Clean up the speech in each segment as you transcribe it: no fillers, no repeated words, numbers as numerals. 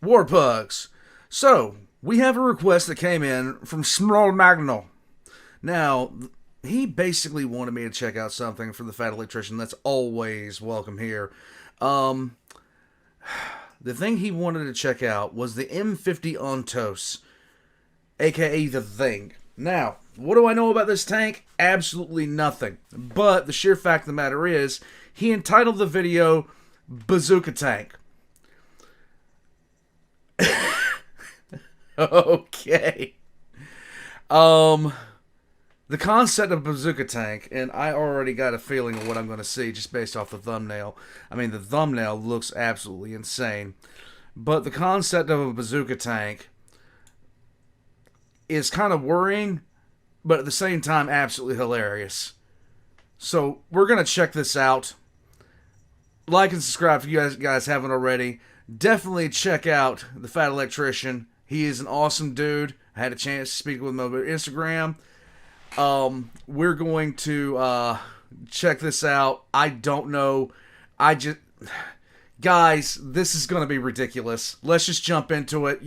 Warpugs. So, we have a request that came in from Small Magno. Now, he basically wanted me to check out something from the Fat Electrician. That's always welcome here. The thing he wanted to check out was the M50 Ontos, aka the Thing. Now, what do I know about this tank? Absolutely nothing. But the sheer fact of the matter is, he entitled the video Bazooka Tank. Okay. The concept of Bazooka Tank, and I already got a feeling of what I'm going to see just based off the thumbnail. I mean, the thumbnail looks absolutely insane. But the concept of a Bazooka Tank is kind of worrying, but at the same time, absolutely hilarious. So, we're going to check this out. Like and subscribe if you guys haven't already. Definitely check out the Fat Electrician. He is an awesome dude. I had a chance to speak with him over Instagram. We're going to check this out. I don't know. Guys, this is going to be ridiculous. Let's just jump into it.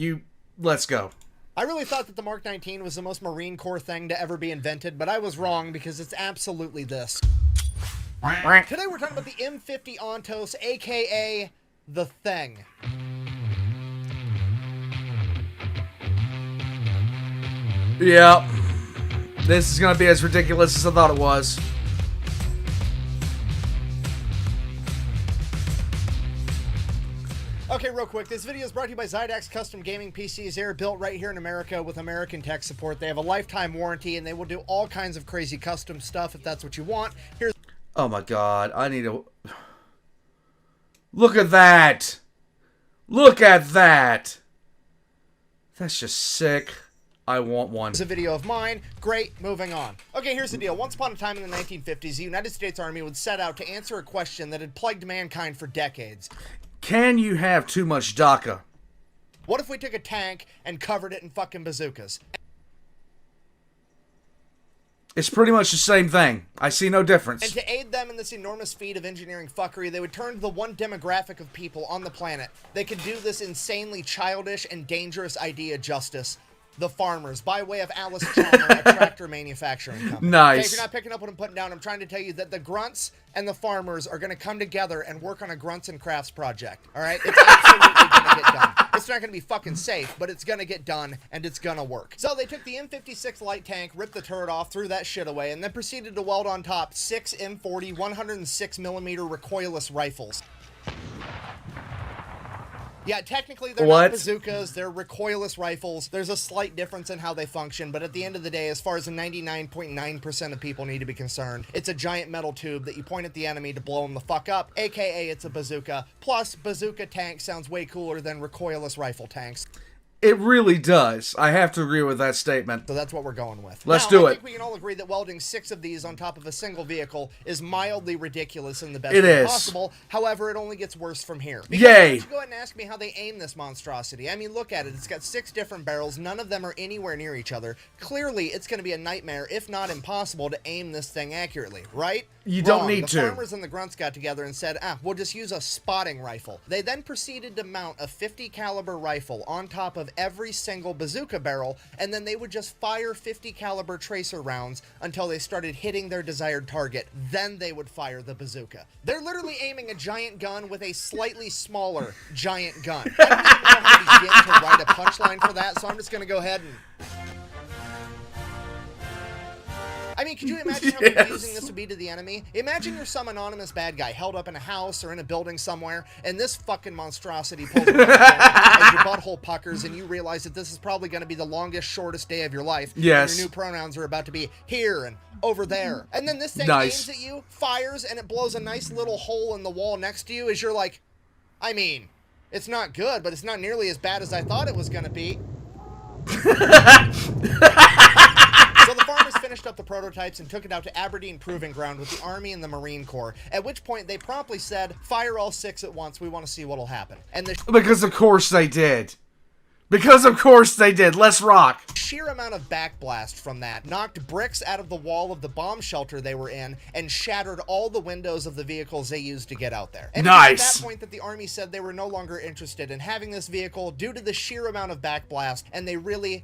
Let's go. I really thought that the Mark 19 was the most Marine Corps thing to ever be invented, but I was wrong because it's absolutely this. Today we're talking about the M50 Ontos, aka the Thing. Yep. This is going to be as ridiculous as I thought it was. Okay, real quick, this video is brought to you by Zydax Custom Gaming PCs. They're built right here in America with American tech support. They have a lifetime warranty, and they will do all kinds of crazy custom stuff if that's what you want. Here's... Oh my god, I need to... Look at that! Look at that! That's just sick. I want one. Here's a video of mine. Great, moving on. Okay, here's the deal. Once upon a time in the 1950s, the United States Army would set out to answer a question that had plagued mankind for decades. Can you have too much DACA? What if we took a tank and covered it in fucking bazookas? It's pretty much the same thing. I see no difference. And to aid them in this enormous feat of engineering fuckery, they would turn to the one demographic of people on the planet. They could do this insanely childish and dangerous idea justice. The farmers, by way of Alice Chalmer, a tractor manufacturing company. Nice. Okay, if you're not picking up what I'm putting down, I'm trying to tell you that the grunts and the farmers are going to come together and work on a grunts and crafts project. All right? It's absolutely going to get done. It's not going to be fucking safe, but it's going to get done, and it's going to work. So they took the M56 light tank, ripped the turret off, threw that shit away, and then proceeded to weld on top 6 M40 106mm recoilless rifles. Yeah, technically they're not bazookas, they're recoilless rifles. There's a slight difference in how they function, but at the end of the day, as far as the 99.9% of people need to be concerned, it's a giant metal tube that you point at the enemy to blow them the fuck up, aka it's a bazooka. Plus, bazooka tank sounds way cooler than recoilless rifle tanks. It really does. I have to agree with that statement. So that's what we're going with. Let's do it. I think we can all agree that welding 6 of these on top of a single vehicle is mildly ridiculous in the best way possible. However, it only gets worse from here. Because Yay! why don't you go ahead and ask me how they aim this monstrosity? I mean, look at it. It's got 6 different barrels. None of them are anywhere near each other. Clearly, it's going to be a nightmare, if not impossible, to aim this thing accurately, right? You don't need to. The farmers and the grunts got together and said, we'll just use a spotting rifle. They then proceeded to mount a 50 caliber rifle on top of every single bazooka barrel, and then they would just fire 50 caliber tracer rounds until they started hitting their desired target. Then they would fire the bazooka. They're literally aiming a giant gun with a slightly smaller giant gun. I don't even know how to begin to write a punchline for that, so I'm just going to go ahead and... I mean, could you imagine how confusing this would be to the enemy? Imagine you're some anonymous bad guy held up in a house or in a building somewhere, and this fucking monstrosity pulls around as your butthole puckers, and you realize that this is probably going to be the longest, shortest day of your life. Yes. And your new pronouns are about to be here and over there. And then this thing aims at you, fires, and it blows a nice little hole in the wall next to you as you're like, I mean, it's not good, but it's not nearly as bad as I thought it was going to be. So the farmers finished up the prototypes and took it out to Aberdeen Proving Ground with the Army and the Marine Corps, at which point they promptly said, fire all 6 at once, we want to see what'll happen. And because of course they did. Because of course they did. Let's rock. Sheer amount of backblast from that knocked bricks out of the wall of the bomb shelter they were in and shattered all the windows of the vehicles they used to get out there. And nice. It was at that point that the Army said they were no longer interested in having this vehicle due to the sheer amount of backblast, and they really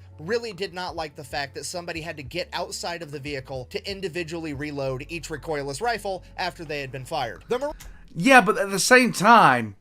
did not like the fact that somebody had to get outside of the vehicle to individually reload each recoilless rifle after they had been fired. Yeah, but at the same time,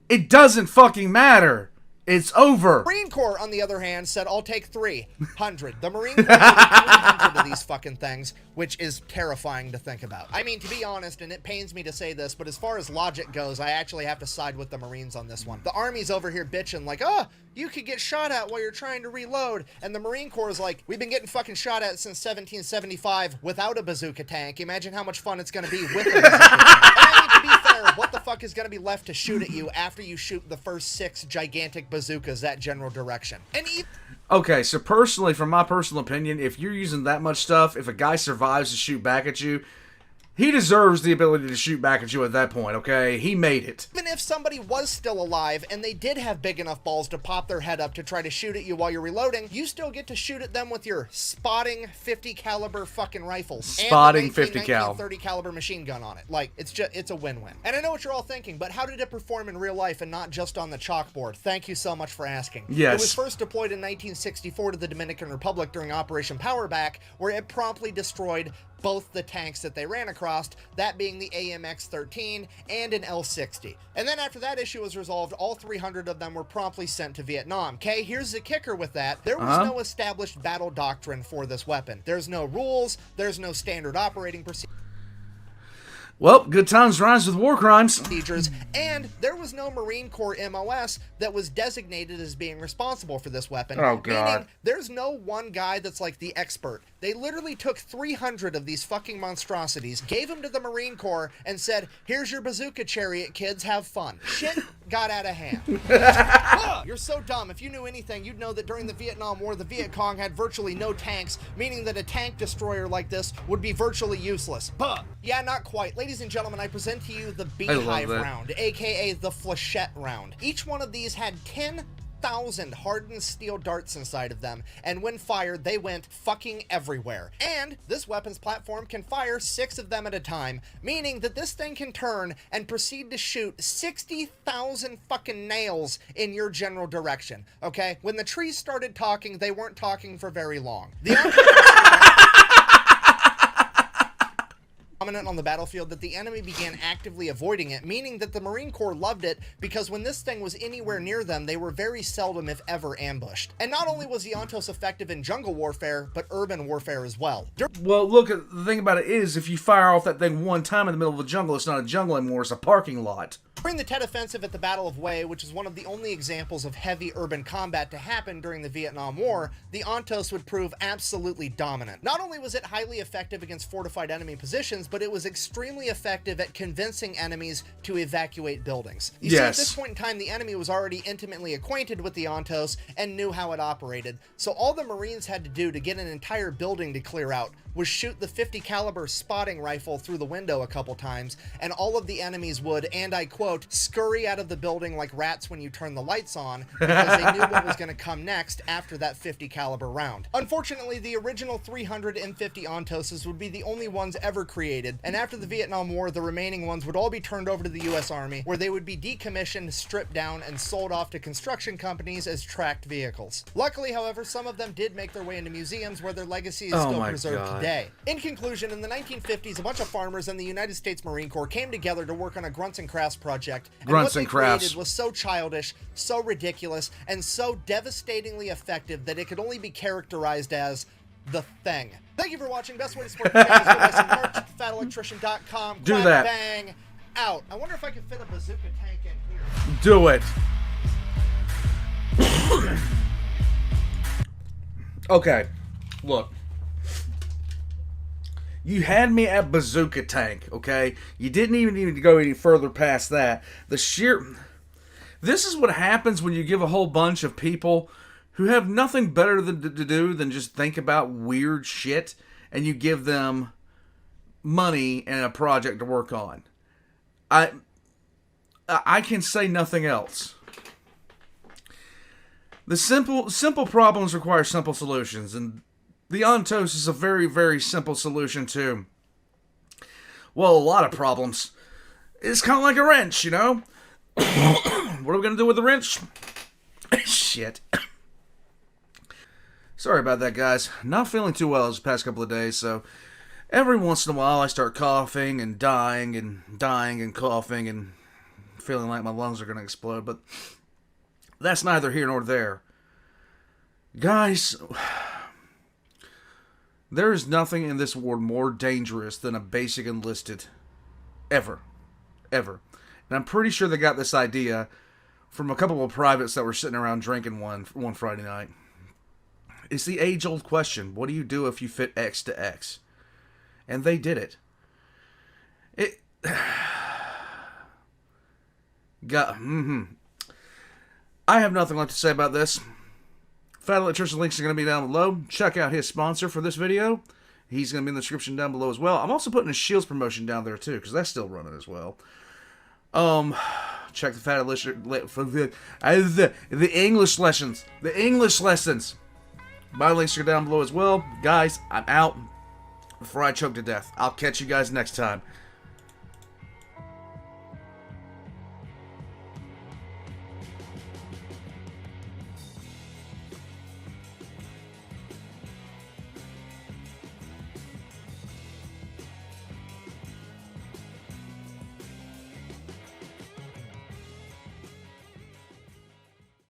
it doesn't fucking matter. It's over. Marine Corps, on the other hand, said, I'll take 300. The Marine Corps took 300 of these fucking things, which is terrifying to think about. I mean, to be honest, and it pains me to say this, but as far as logic goes, I actually have to side with the Marines on this one. The Army's over here bitching like, oh, you could get shot at while you're trying to reload. And the Marine Corps is like, we've been getting fucking shot at since 1775 without a bazooka tank. Imagine how much fun it's going to be with a bazooka tank. And I mean, to be fair, what the fuck is going to be left to shoot at you after you shoot the first 6 gigantic bazookas that general direction? And okay, so personally, from my personal opinion, if you're using that much stuff, if a guy survives to shoot back at you, he deserves the ability to shoot back at you at that point, okay? He made it. Even if somebody was still alive and they did have big enough balls to pop their head up to try to shoot at you while you're reloading, you still get to shoot at them with your spotting 50 caliber fucking rifles. Spotting and the 50 cal. 30 caliber machine gun on it. Like, it's a win-win. And I know what you're all thinking, but how did it perform in real life and not just on the chalkboard? Thank you so much for asking. Yes. It was first deployed in 1964 to the Dominican Republic during Operation Powerback, where it promptly destroyed both the tanks that they ran across, that being the AMX-13 and an L-60. And then after that issue was resolved, all 300 of them were promptly sent to Vietnam. Okay, here's the kicker with that. There was no established battle doctrine for this weapon. There's no rules, there's no standard operating procedures. Well, good times rhymes with war crimes. And there was no Marine Corps MOS that was designated as being responsible for this weapon. Oh, God. Meaning, there's no one guy that's like the expert. They literally took 300 of these fucking monstrosities, gave them to the Marine Corps, and said, here's your bazooka chariot, kids, have fun. Shit got out of hand. You're so dumb. If you knew anything, you'd know that during the Vietnam War, the Viet Cong had virtually no tanks, meaning that a tank destroyer like this would be virtually useless. Yeah, not quite. Ladies and gentlemen, I present to you the Beehive round, aka the Flechette round. Each one of these had 10,000 hardened steel darts inside of them, and when fired, they went fucking everywhere. And this weapon's platform can fire 6 of them at a time, meaning that this thing can turn and proceed to shoot 60,000 fucking nails in your general direction. Okay? When the trees started talking, they weren't talking for very long. Prominent on the battlefield that the enemy began actively avoiding it, meaning that the Marine Corps loved it because when this thing was anywhere near them, they were very seldom, if ever, ambushed. And not only was the Ontos effective in jungle warfare, but urban warfare as well. Well, look, the thing about it is, if you fire off that thing one time in the middle of the jungle, it's not a jungle anymore, it's a parking lot. During the Tet Offensive at the Battle of Hue, which is one of the only examples of heavy urban combat to happen during the Vietnam War, the Ontos would prove absolutely dominant. Not only was it highly effective against fortified enemy positions, but it was extremely effective at convincing enemies to evacuate buildings. You see, at this point in time, the enemy was already intimately acquainted with the Ontos and knew how it operated, so all the Marines had to do to get an entire building to clear out was shoot the 50 caliber spotting rifle through the window a couple times, and all of the enemies would, and I quote, scurry out of the building like rats when you turn the lights on, because they knew what was going to come next after that 50 caliber round. Unfortunately, the original 300 M50 Ontoses would be the only ones ever created, and after the Vietnam War, the remaining ones would all be turned over to the US Army, where they would be decommissioned, stripped down, and sold off to construction companies as tracked vehicles. Luckily, however, some of them did make their way into museums where their legacy is still preserved today. In conclusion, in the 1950s, a bunch of farmers and the United States Marine Corps came together to work on a grunts and crafts project. And what they created was so childish, so ridiculous, and so devastatingly effective that it could only be characterized as the thing. Thank you for watching. Best way to support the channel is to buy some merch at FatElectrician.com. Do that. Bang. Out. I wonder if I can fit a bazooka tank in here. Do it. Okay. Look. You had me at bazooka tank, okay? You didn't even need to go any further past that. This is what happens when you give a whole bunch of people who have nothing better to do than just think about weird shit, and you give them money and a project to work on. I can say nothing else. The simple problems require simple solutions, and the Ontos is a very, very simple solution to, well, a lot of problems. It's kind of like a wrench, you know? What are we going to do with the wrench? Shit. Sorry about that, guys. Not feeling too well this past couple of days, so every once in a while I start coughing and dying and coughing and feeling like my lungs are going to explode, but that's neither here nor there. Guys, there is nothing in this world more dangerous than a basic enlisted. Ever. Ever. And I'm pretty sure they got this idea from a couple of privates that were sitting around drinking one Friday night. It's the age-old question, what do you do if you fit X to X? And they did it. I have nothing left to say about this. Fat Electrician Links are going to be down below. Check out his sponsor for this video. He's going to be in the description down below as well. I'm also putting a Shields promotion down there too, because that's still running as well. Check the Fat Electrician for the English lessons. The English lessons. My links are down below as well. Guys, I'm out before I choke to death. I'll catch you guys next time.